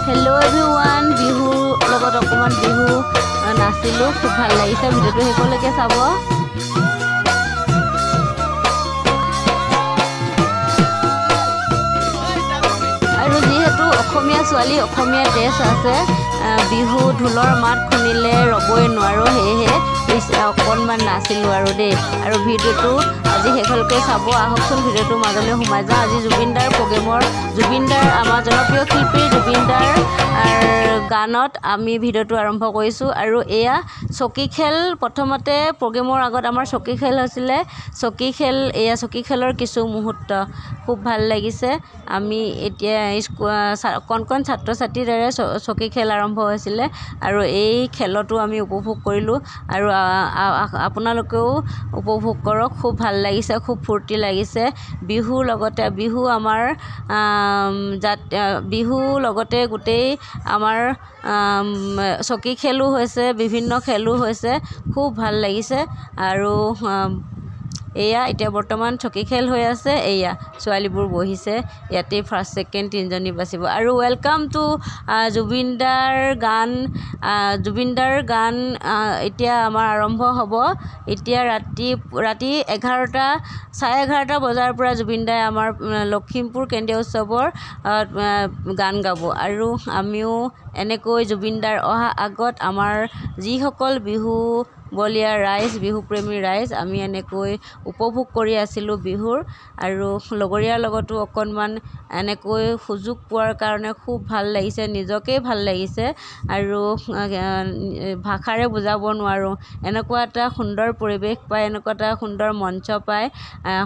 Hello everyone Bihu लगत अकमान बिहु नाचिलो खूब ভাল লাগিছে ভিডিওটো হেকলৈকে চাব আৰু যেহেতু অসমীয়া ছোৱালী অসমীয়া ড্ৰেছ আছে বিহু ঢোলৰ মাত শুনিলে ৰবই নোৱাৰো হেহে অকণমান নাচিলো আৰু দেই আৰু ভিডিওটো আজি হেকলৈকে চাব আহকচোন ভিডিওটো মাজলৈ সোমাই যা আজি জুবিনদাৰ প্ৰগ্ৰেমৰ জুবিনদাৰ আমাৰ জনপ্ৰিয় শিল্পী জুবিনদাৰ গানত আমি ভিডিওটো আৰম্ভ কৰিছো আৰু এয়া চকী খেল প্ৰথমতে প্ৰগ্ৰেমৰ আগত আমাৰ চকী খেল হৈছিল চকী খেল এয়া চকী খেলৰ কিছু মুহূৰ্ত খুব ভাল লাগিছে আমি এতিয়া কণ ছাত্ৰ ছাত্ৰীৰ দ্বাৰা চকী খেল আৰম্ভ হৈছিল আৰু এই খেলটো আমি উপভোগ কৰিলো আৰু আপোনালোকেও উপভোগ কৰক খুব ভাল লাগিছে খুব ফূৰ্তি লাগিছে বিহু লগতে বিহু আমাৰ বিহু লগতে গোটেই আমাৰ চকী খেলো হৈছে বিভিন্ন খেলো হৈছে খুব ভাল লাগিছে আৰু এয়া এতিয়া বৰ্তমান চকী খেল হৈ আছে এয়া ছোৱালীবোৰ বহিছে ইয়াতে ফাৰ্ষ্ট সেকেন্ড তিনজনী বাচিব আৰু ওয়েলকাম টু জুবিনদাৰ গান এতিয়া আমাৰ আৰম্ভ হ'ব এতিয়া ৰাতি 11টা 11:30 বজাৰ পৰা জুবিনদাই আমাৰ লখিমপুৰ কেন্দ্ৰীয় উৎসৱৰ গান গাব আৰু আমিও এনেকৈ জুবিনদাৰ অহা আগত আমাৰ যিসকল বিহু বলিয়া ৰাইজ বিহু প্ৰেমী ৰাইজ আমি এনেকৈ উপভোগ কৰি আছিলো বিহুৰ আৰু লগৰীয়াৰ লগতো অকণমান এনেকৈ সুযোগ পোৱাৰ কাৰণে খুব ভাল লাগিছে নিজকে ভাল লাগিছে আৰু ভাষাৰে বুজাব নোৱাৰো এনেকুৱা এটা সুন্দৰ পৰিৱেশ পায় এনেকুৱা এটা সুন্দৰ মঞ্চ পায়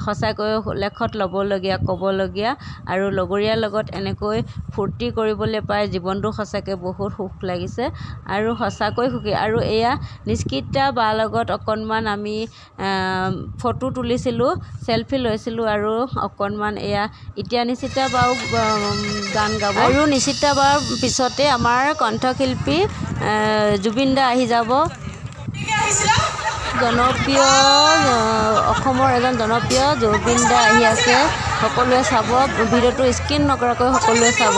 সঁচাকৈ লেখত ল'বলগীয়া ক'বলগীয়া আৰু লগৰীয়াৰ লগত এনেকৈ ফূৰ্তি কৰিবলৈ পায় জীৱনটো সঁচাকৈ বহুত সুখ লাগিছে আৰু সঁচাকৈ সুখী আৰু এয়া নিষ্কিতা বা লগত অকণমান আমি ফটো তুলিছিলো সেলফি লৈছিলো আৰু অকণমান এয়া এতিয়া নিচিতা বাও গান গাব আৰু নিচিতা বাৰ পিছতে আমাৰ কণ্ঠশিল্পী জুবিনদা আহি যাব জনপ্ৰিয় অসমৰ এজন জনপ্ৰিয় জুবিনদা আহি আছে সকলোৱে চাব ভিডিওটো স্ক্ৰীন নকৰাকৈ সকলোৱে চাব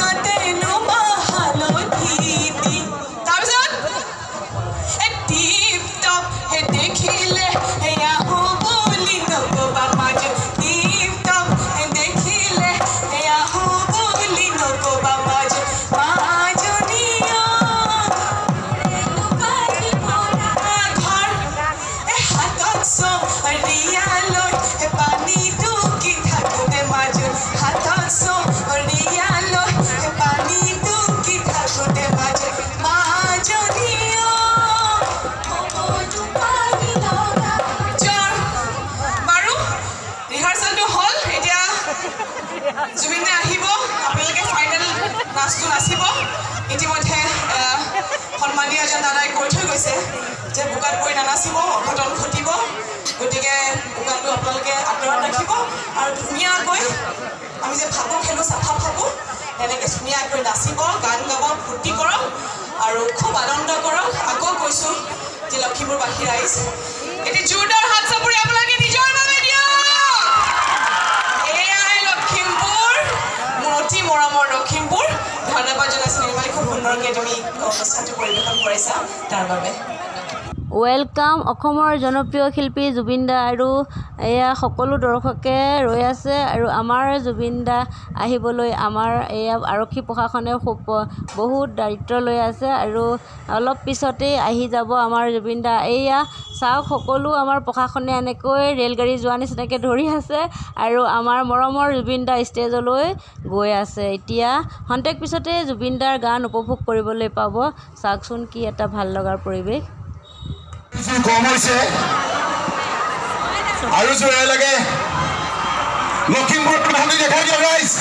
Got নাচটো নাচিব ইতিমধ্যে সন্মানীয় এজন দাদাই কৈ থৈ গৈছে যে বোকাত পৰি নানাচিব অঘটন ঘটিব গতিকে বোকাটো আপোনালোকে আঁতৰত ৰাখিব আৰু ধুনীয়াকৈ আমি যে ফাকু খেলোঁ চাফা ফাকু তেনেকৈ ধুনীয়াকৈ নাচিব গান গাব ফূৰ্তি কৰক আৰু খুব আনন্দ কৰক আকৌ কৈছোঁ যে লখিমপুৰবাসী ৰাইজ এটি জোৰদাৰ হাত চাপৰি আপোনালোকে নিজৰ বাবে দিয়ক এয়াই লখিমপুৰ মোৰ অতি মৰমৰ লখিমপুৰ ধন্যবাদ জনাইছোঁ নিৰ্মালী খুব সুন্দৰকৈ তুমি অনুষ্ঠানটো পৰিৱেশন কৰিছা তাৰ বাবে ৱেলকাম অসমৰ জনপ্ৰিয় শিল্পী জুবিন দা আৰু এয়া সকলো দৰ্শকে ৰৈ আছে আৰু আমাৰ জুবিন দা আহিবলৈ আমাৰ এয়া আৰক্ষী প্ৰশাসনে বহুত দায়িত্ব লৈ আছে আৰু অলপ পিছতেই আহি যাব আমাৰ জুবিন দা এয়া চাওক সকলো আমাৰ প্ৰশাসনে এনেকৈ ৰেলগাড়ী যোৱা নিচিনাকৈ ধৰি আছে আৰু আমাৰ মৰমৰ জুবিন দা ষ্টেজলৈ গৈ আছে এতিয়া খন্তেক পিছতে জুবিন দাৰ গান উপভোগ কৰিবলৈ পাব চাওকচোন কি এটা ভাল লগাৰ পৰিৱেশ কম হৈছে আৰু জোৰে লাগে লখিমপুৰত ভাবি দেখাই দিয়ক ৰাইজ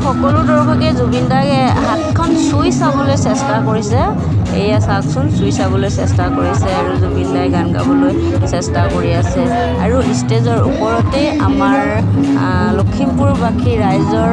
সকলো দৰ্শকে জুবিন দাকে হাতখন চুই চাবলৈ চেষ্টা কৰিছে এয়া চাওকচোন চুই চাবলৈ চেষ্টা কৰিছে আৰু জুবিন দাই গান গাবলৈ চেষ্টা কৰি আছে আৰু ষ্টেজৰ ওপৰতে আমাৰ লখিমপুৰবাসী ৰাইজৰ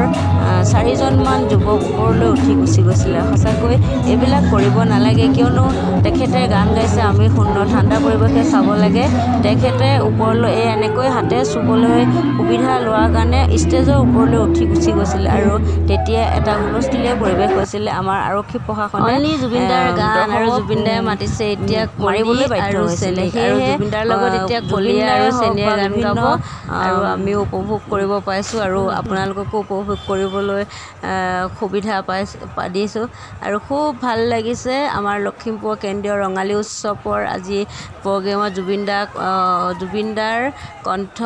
4জনমান যুৱক ওপৰলৈ উঠি গুচি গৈছিলে সঁচাকৈ এইবিলাক কৰিব নালাগে কিয়নো তেখেতে গান গাইছে আমি সুন্দৰ ঠাণ্ডা পৰিৱেশে চাব লাগে তেখেতে ওপৰলৈ এই এনেকৈ হাতে চুবলৈ সুবিধা লোৱাৰ কাৰণে ষ্টেজৰ ওপৰলৈ উঠি গুচি গৈছিলে আৰু তেতিয়া এটা হুলস্থুলীয়া পৰিৱেশ হৈছিলে আমাৰ আৰক্ষী প্ৰশাসনে জুবিন দাৰ গান আৰু জুবিন দাই মাতিছে এতিয়া মাৰিবলৈ বাধ্য হৈছিলে আৰু জুবিন দাৰ লগত এতিয়া কলিয়া আৰু চেনিয়ে গান গাব আৰু আমি উপভোগ কৰিব পাইছোঁ আৰু আপোনালোককো উপভোগ কৰিবলৈ সুবিধা দিছোঁ আৰু খুব ভাল লাগিছে আমাৰ লখিমপুৰ কেন্দ্ৰীয় ৰঙালী উৎসৱৰ আজি প্ৰগ্ৰেমত জুবিন দাৰ কণ্ঠ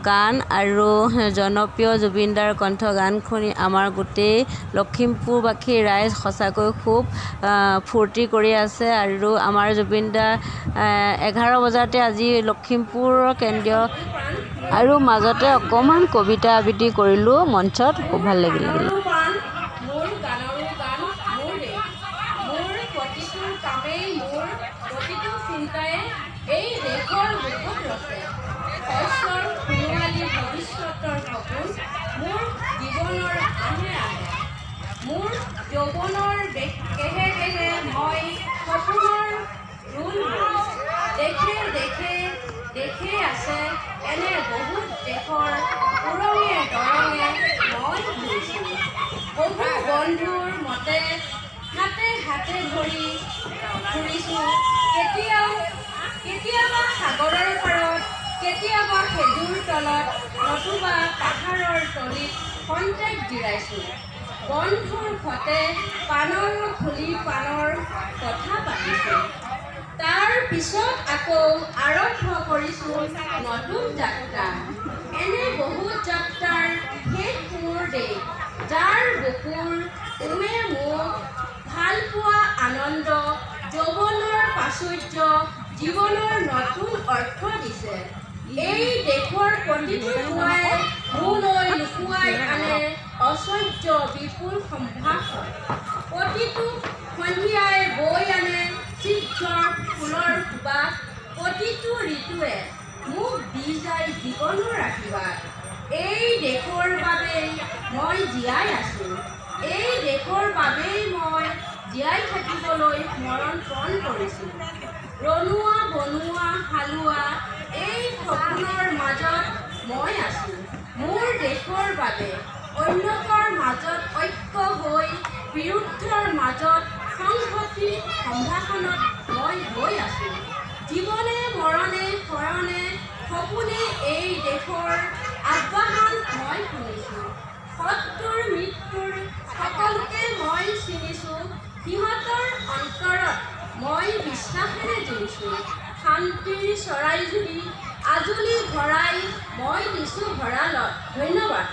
গান আৰু জনপ্ৰিয় জুবিন দাৰ কণ্ঠ গান শুনি আমাৰ গোটেই লখিমপুৰবাসী ৰাইজ সঁচাকৈ খুব ফূৰ্তি কৰি আছে আৰু আমাৰ জুবিন দা 11 বজাতে আজি লখিমপুৰৰ কেন্দ্ৰীয় আৰু মাজতে অকণমান কবিতা আবৃত্তি কৰিলোঁ মঞ্চত খুব ভাল লাগিল মোৰ যৌৱনৰ কেহে কেহে মই সপোনৰ ৰোল দেখে আছে এনে বহুত দেশৰ উৰঙে দৰঙে মই ঘূৰিছোঁ বহু বন্ধুৰ মতে হাতে হাতে ধৰি ঘূৰিছোঁ কেতিয়াবা সাগৰৰ পাৰত কেতিয়াবা খেজুৰ তলত নতুবা পাহাৰৰ তলিত খন্তেক জিৰাইছোঁ বন্ধুৰ সতে পানৰ খুলি পানৰ কথা পাতিছোঁ তাৰ পিছত আকৌ আৰম্ভ কৰিছোঁ নতুন যাত্ৰা এনে বহুত যাত্ৰাৰ শেষ মোৰ দেশ যাৰ বুকুৰ উমে মোক ভাল পোৱা আনন্দ যৌৱনৰ প্ৰাচুৰ্য জীৱনৰ নতুন অৰ্থ দিছে এই দেশৰ প্ৰতিটো পুৱাই মোলৈ লুকুৱাই আনে অসহ্য বিপুল সম্ভাৰ প্ৰতিটো সন্ধিয়াই বৈ আনে চিত্ৰৰ ফুলৰ সুবাস প্ৰতিটো ঋতুৱে মোক দি যায় জীৱনৰ আশীৰ্বাদ এই দেশৰ বাবেই মই জীয়াই আছোঁ এই দেশৰ বাবেই মই জীয়াই থাকিবলৈ মৰণ পণ কৰিছোঁ ৰনোৱা বনোৱা হালোৱা এই সপোনৰ মাজত মই আছোঁ মোৰ দেশৰ বাবে অন্যকৰ মাজত ঐক্য হৈ বিৰুদ্ধৰ মাজত সংহতি সম্ভাষণত মই গৈ আছোঁ। জীৱনে মৰণে শৰণে সপোনে এই দেশৰ আহ্বান মই শুনিছোঁ। শত্ৰুৰ মৃত্যুৰ সকলোকে মই চিনিছোঁ। সিহঁতৰ অন্তৰত মই বিশ্বাসেৰে জিলিছোঁ। শান্তিৰ চৰাইজুৰি আজুলি ভৰাই মই দিছোঁ ভঁৰালত। ধন্যবাদ।